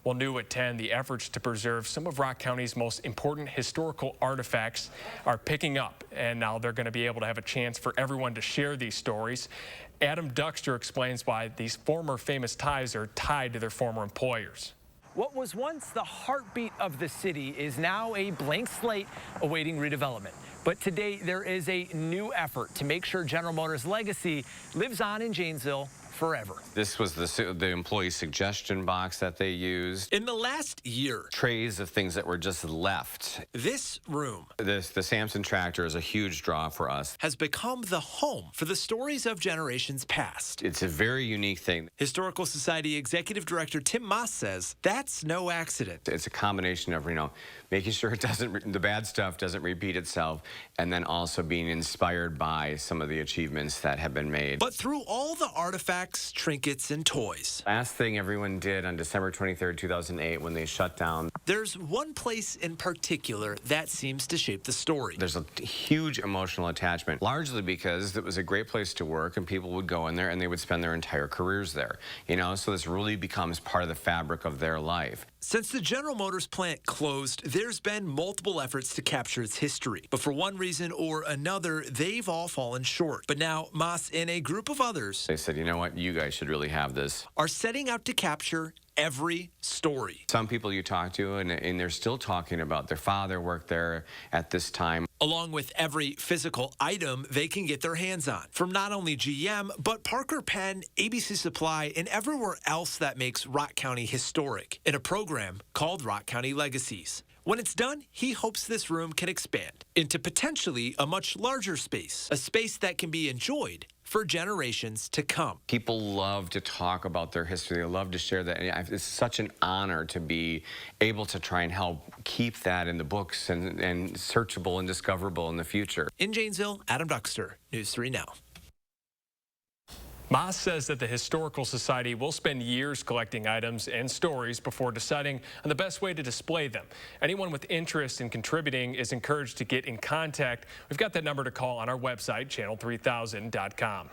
Well, new at 10, the efforts to preserve some of Rock County's most important historical artifacts are picking up, and now they're going to be able to have a chance for everyone to share these stories. Adam Duxter explains why these former famous ties are tied to their former employers. What was once the heartbeat of the city is now a blank slate awaiting redevelopment. But today there is a new effort to make sure General Motors' legacy lives on in Janesville forever. This was the employee suggestion box that they used. In the last year, Trays of things that were just left. this room The Samson tractor is a huge draw for us. has become the home for the stories of generations past. It's a very unique thing. Historical Society Executive Director Tim Moss says that's no accident. It's a combination of, making sure the bad stuff doesn't repeat itself, and then also being inspired by some of the achievements that have been made. But through all the artifacts, trinkets, and toys, Last thing everyone did on December 23rd, 2008, when they shut down, there's one place in particular that seems to shape the story. there's a huge emotional attachment, largely because it was a great place to work and people would go in there and they would spend their entire careers there. So this really becomes part of the fabric of their life. Since the General Motors plant closed, there's been multiple efforts to capture its history. But for one reason or another, they've all fallen short. But now Moss and a group of others, They said, you know what, you guys should really have this. are setting out to capture every story. Some people you talk to, and they're still talking about their father worked there at this time. Along with every physical item they can get their hands on. From not only GM, but Parker Penn, ABC Supply, and everywhere else that makes Rock County historic in a program called Rock County Legacies. When it's done, he hopes this room can expand into potentially a much larger space, a space that can be enjoyed for generations to come. People love to talk about their history. They love to share that. And it's such an honor to be able to try and help keep that in the books and searchable and discoverable in the future. In Janesville, Adam Duxter, News 3 Now. Moss says that the Historical Society will spend years collecting items and stories before deciding on the best way to display them. Anyone with interest in contributing is encouraged to get in contact. We've got that number to call on our website, channel3000.com.